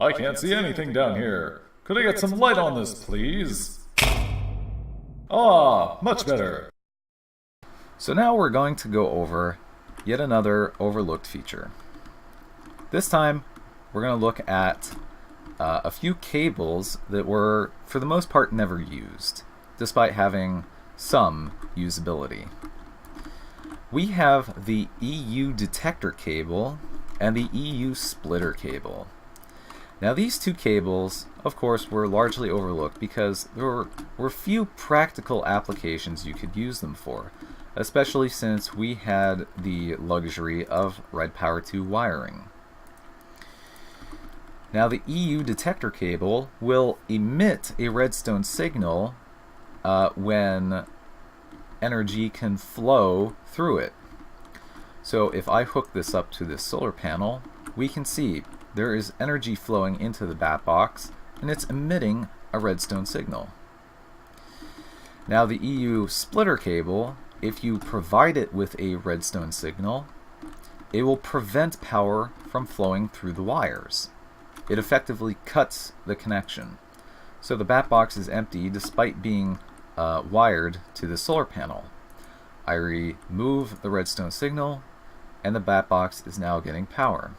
I can't see anything down here. Could I get some light on this, please? Ah, much better. So now we're going to go over yet another overlooked feature. This time, we're going to look at a few cables that were, for the most part, never used, despite having some usability. We have the EU detector cable and the EU splitter cable. Now these two cables, of course, were largely overlooked because there were few practical applications you could use them for, especially since we had the luxury of Red Power 2 wiring. Now the EU detector cable will emit a redstone signal when energy can flow through it. So if I hook this up to this solar panel, we can see there is energy flowing into the bat box and it's emitting a redstone signal. Now the EU splitter cable, if you provide it with a redstone signal, it will prevent power from flowing through the wires. It effectively cuts the connection. So the bat box is empty despite being wired to the solar panel. I remove the redstone signal and the bat box is now getting power.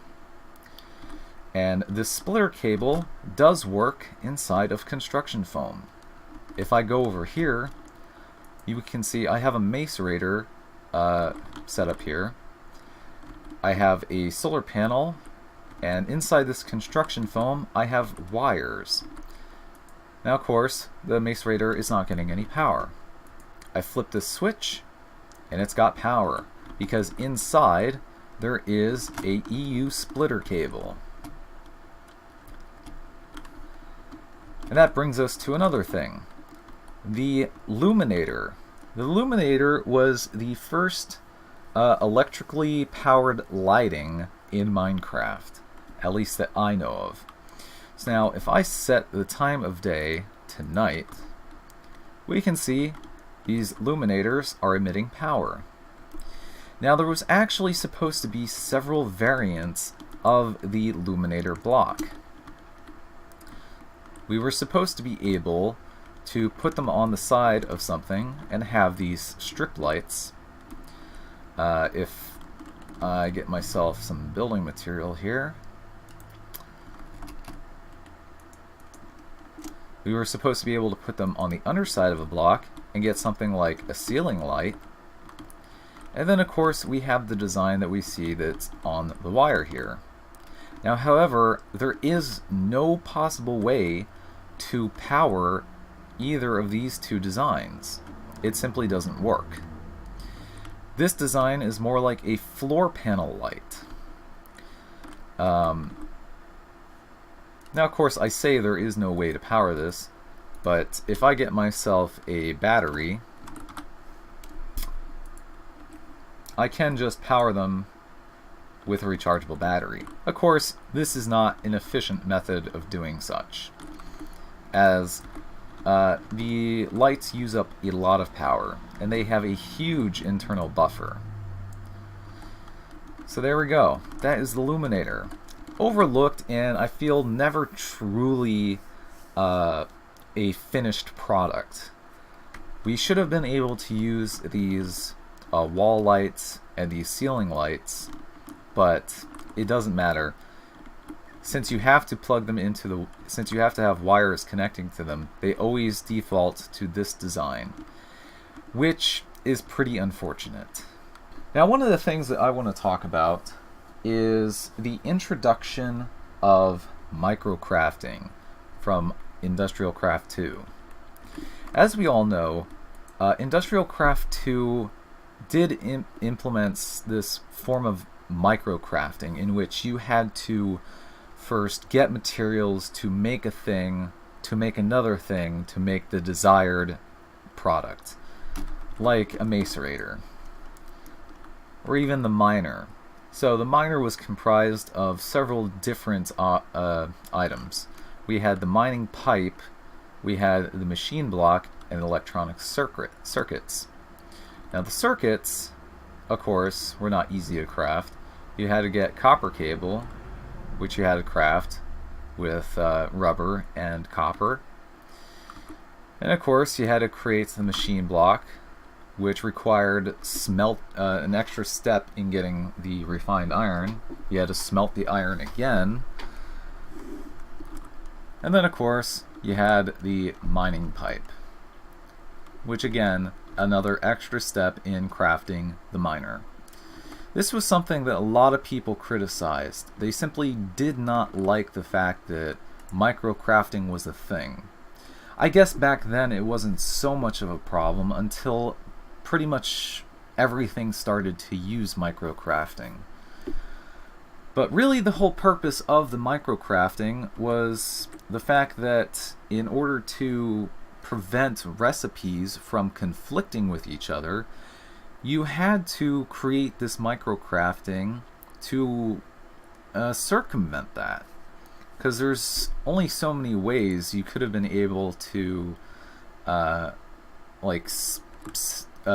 And this splitter cable does work inside of construction foam. If I go over here, you can see I have a macerator set up here. I have a solar panel, and inside this construction foam I have wires. Now of course the macerator is not getting any power. I flip this switch and it's got power because inside there is a EU splitter cable. And that brings us to another thing. The Luminator. The Luminator was the first electrically powered lighting in Minecraft, at least that I know of. So now if I set the time of day to night, we can see these luminators are emitting power. Now there was actually supposed to be several variants of the Luminator block. We were supposed to be able to put them on the side of something and have these strip lights. If I get myself some building material here, we were supposed to be able to put them on the underside of a block and get something like a ceiling light. And then of course we have the design that we see that's on the wire here. Now however, there is no possible way to power either of these two designs. It simply doesn't work. This design is more like a floor panel light. Now of course I say there is no way to power this, but if I get myself a battery, I can just power them with a rechargeable battery. Of course, this is not an efficient method of doing such, as the lights use up a lot of power, and they have a huge internal buffer. So there we go. That is the Luminator. Overlooked, and I feel never truly a finished product. We should have been able to use these wall lights and these ceiling lights, but it doesn't matter. Since you have to plug them into since you have to have wires connecting to them, they always default to this design, which is pretty unfortunate. Now, one of the things that I want to talk about is the introduction of microcrafting from IndustrialCraft2. As we all know, IndustrialCraft2 did implement this form of microcrafting in which you had to first get materials to make a thing, to make another thing, to make the desired product, like a macerator, or even the miner. So the miner was comprised of several different items. We had the mining pipe, we had the machine block, and electronic circuits. Now the circuits, of course, were not easy to craft. You had to get copper cable, which you had to craft. with rubber and copper. And of course, you had to create the machine block, which required an extra step in getting the refined iron. You had to smelt the iron again. And then, of course, you had the mining pipe, which again, another extra step in crafting the miner. This was something that a lot of people criticized. They simply did not like the fact that microcrafting was a thing. I guess back then it wasn't so much of a problem until pretty much everything started to use microcrafting. But really the whole purpose of the microcrafting was the fact that in order to prevent recipes from conflicting with each other, you had to create this microcrafting to circumvent that. Because there's only so many ways you could have been able to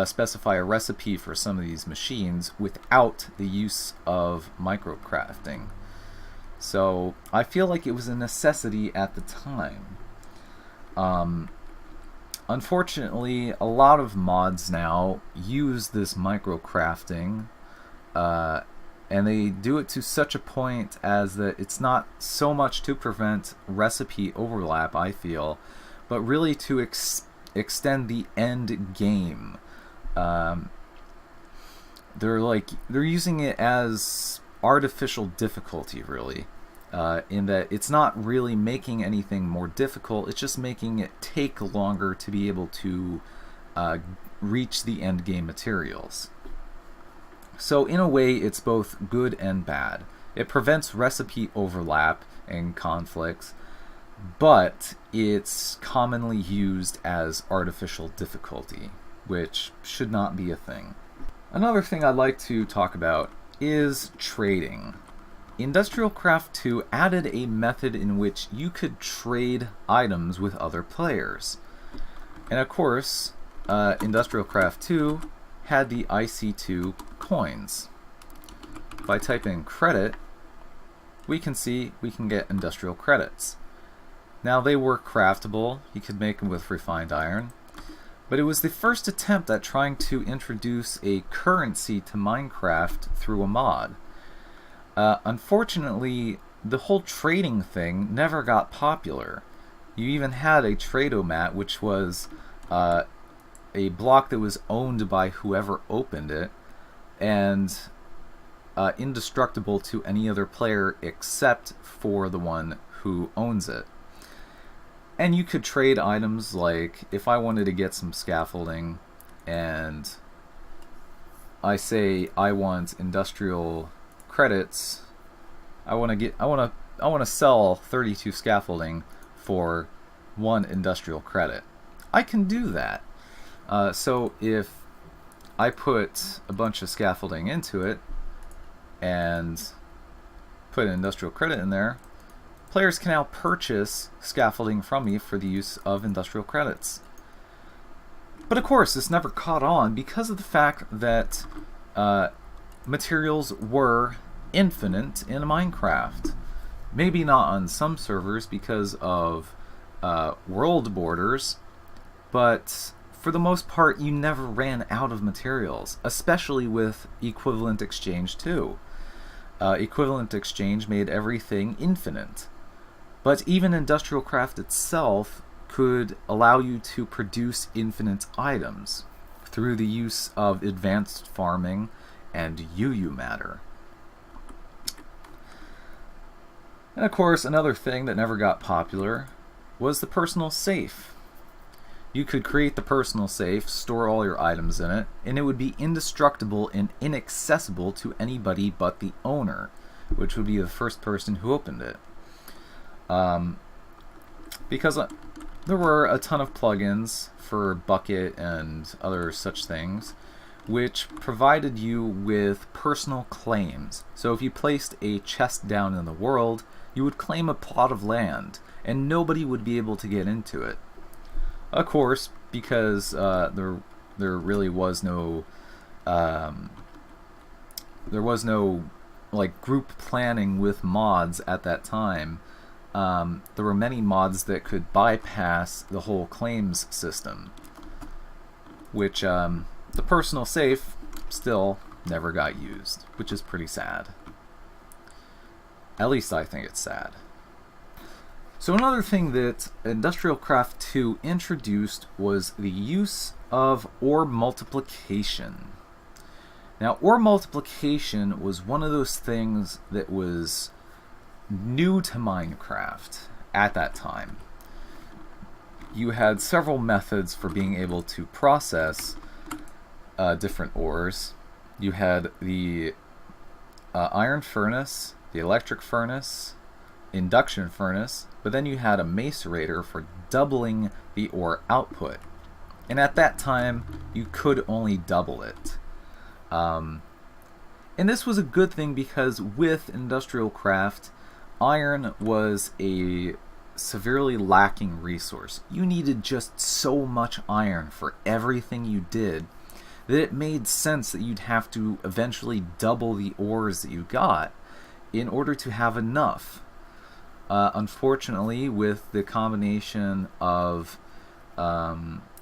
specify a recipe for some of these machines without the use of microcrafting. So I feel like it was a necessity at the time. Unfortunately, a lot of mods now use this microcrafting, and they do it to such a point as that it's not so much to prevent recipe overlap, I feel, but really to extend the end game. They're using it as artificial difficulty, really, in that it's not really making anything more difficult, it's just making it take longer to be able to reach the end game materials. So in a way, it's both good and bad. It prevents recipe overlap and conflicts, but it's commonly used as artificial difficulty, which should not be a thing. Another thing I'd like to talk about is trading. IndustrialCraft2 added a method in which you could trade items with other players. And of course, IndustrialCraft2 had the IC2 coins. If I type in credit, we can see we can get industrial credits. Now they were craftable, you could make them with refined iron, but it was the first attempt at trying to introduce a currency to Minecraft through a mod. Unfortunately, the whole trading thing never got popular. You even had a Tradomat, which was a block that was owned by whoever opened it, and indestructible to any other player except for the one who owns it. And you could trade items, like if I wanted to get some scaffolding and I say I want industrial credits, I want to sell 32 scaffolding for 1 industrial credit. I can do that. So if I put a bunch of scaffolding into it and put an industrial credit in there, players can now purchase scaffolding from me for the use of industrial credits. But of course, this never caught on because of the fact that materials were infinite in Minecraft. Maybe not on some servers because of world borders, but for the most part, you never ran out of materials, especially with equivalent exchange too. Equivalent exchange made everything infinite. But even IndustrialCraft itself could allow you to produce infinite items through the use of advanced farming and UU matter. And of course, another thing that never got popular was the personal safe. You could create the personal safe, store all your items in it, and it would be indestructible and inaccessible to anybody but the owner, which would be the first person who opened it. Because there were a ton of plugins for Bucket and other such things, which provided you with personal claims. So if you placed a chest down in the world, you would claim a plot of land, and nobody would be able to get into it. Of course, because there really was no like group planning with mods at that time. there were many mods that could bypass the whole claims system, which the personal safe still never got used, which is pretty sad. At least I think it's sad. So another thing that IndustrialCraft2 introduced was the use of ore multiplication. Now, ore multiplication was one of those things that was new to Minecraft at that time. You had several methods for being able to process different ores. You had the iron furnace, the electric furnace, induction furnace, but then you had a macerator for doubling the ore output. And at that time, you could only double it. And this was a good thing because with Industrial Craft, iron was a severely lacking resource. You needed just so much iron for everything you did that it made sense that you'd have to eventually double the ores that you got in order to have enough. Unfortunately, with the combination of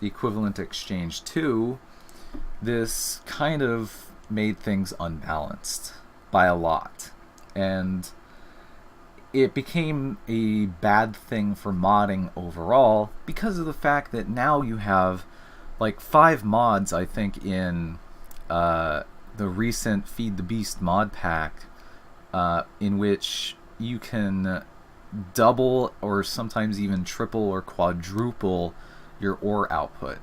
Equivalent Exchange 2, this kind of made things unbalanced by a lot. And it became a bad thing for modding overall because of the fact that now you have like 5 mods, I think, in the recent Feed the Beast mod pack, in which you can double or sometimes even triple or quadruple your ore output.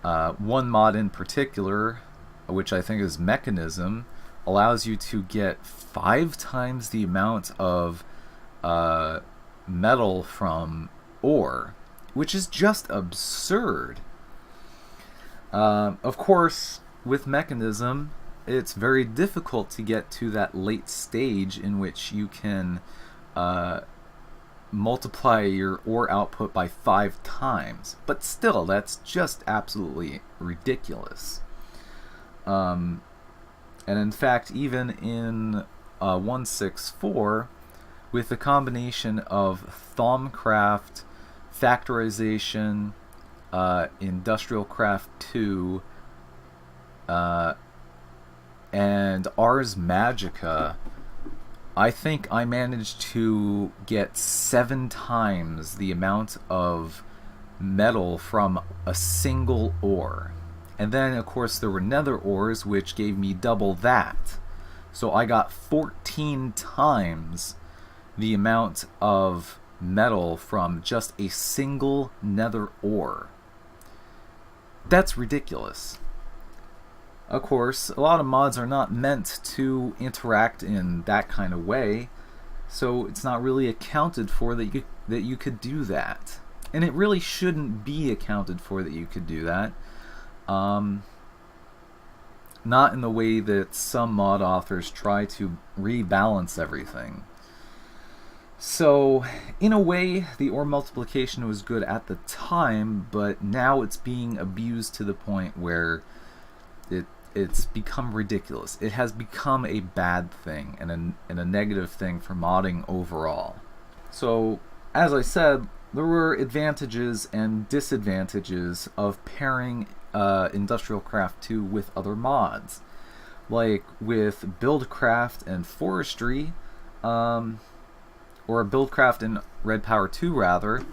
One mod in particular, which I think is Mechanism, allows you to get 5 times the amount of metal from ore, which is just absurd. Of course, with Mechanism, it's very difficult to get to that late stage in which you can multiply your ore output by 5 times. But still, that's just absolutely ridiculous. And in fact, even in 1.6.4, with the combination of Thaumcraft, Factorization, IndustrialCraft2, and Ars Magica, I think I managed to get 7 times the amount of metal from a single ore. And then, of course, there were nether ores, which gave me double that. So I got 14 times the amount of metal from just a single nether ore. That's ridiculous. Of course, a lot of mods are not meant to interact in that kind of way, so it's not really accounted for that you could do that. And it really shouldn't be accounted for that you could do that. Not in the way that some mod authors try to rebalance everything. So, in a way, the ore multiplication was good at the time, but now it's being abused to the point where it's become ridiculous. It has become a bad thing and a negative thing for modding overall. So, as I said, there were advantages and disadvantages of pairing IndustrialCraft2 with other mods. Like with Buildcraft and Forestry, or Buildcraft and Red Power 2 rather,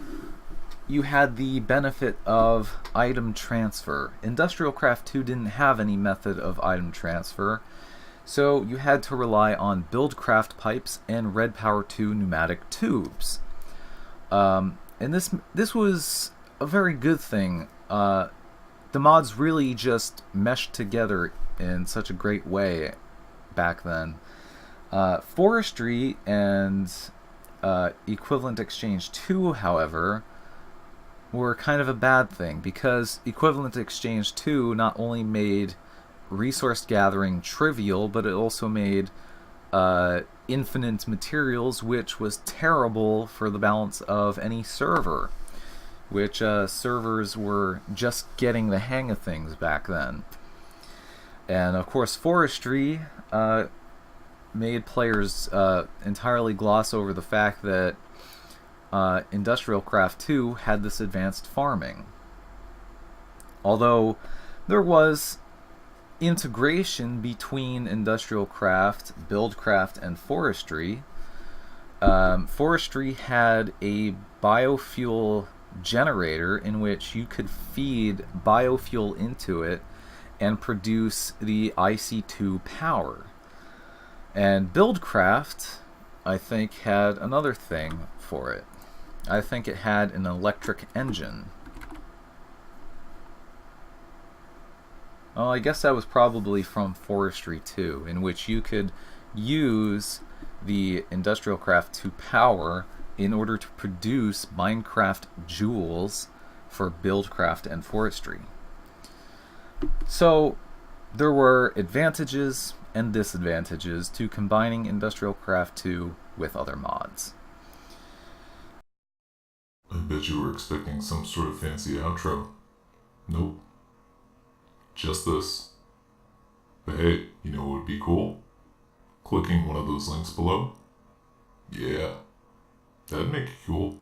you had the benefit of item transfer. IndustrialCraft2 didn't have any method of item transfer, so you had to rely on Buildcraft pipes and Red Power 2 pneumatic tubes. And this was a very good thing. The mods really just meshed together in such a great way back then. Forestry and Equivalent Exchange 2, however, were kind of a bad thing, because Equivalent Exchange 2 not only made resource gathering trivial, but it also made infinite materials, which was terrible for the balance of any server, which servers were just getting the hang of things back then. And of course, Forestry made players entirely gloss over the fact that IndustrialCraft2 had this advanced farming. Although there was integration between IndustrialCraft, BuildCraft, and Forestry, Forestry had a biofuel generator in which you could feed biofuel into it and produce the IC2 power. And BuildCraft, I think, had another thing for it. I think it had an electric engine. Oh, I guess that was probably from Forestry 2, in which you could use the IndustrialCraft2 power in order to produce Minecraft jewels for BuildCraft and Forestry. So there were advantages and disadvantages to combining IndustrialCraft2 with other mods. I bet you were expecting some sort of fancy outro. Nope. Just this. But hey, you know what would be cool? Clicking one of those links below? Yeah, that'd make it cool.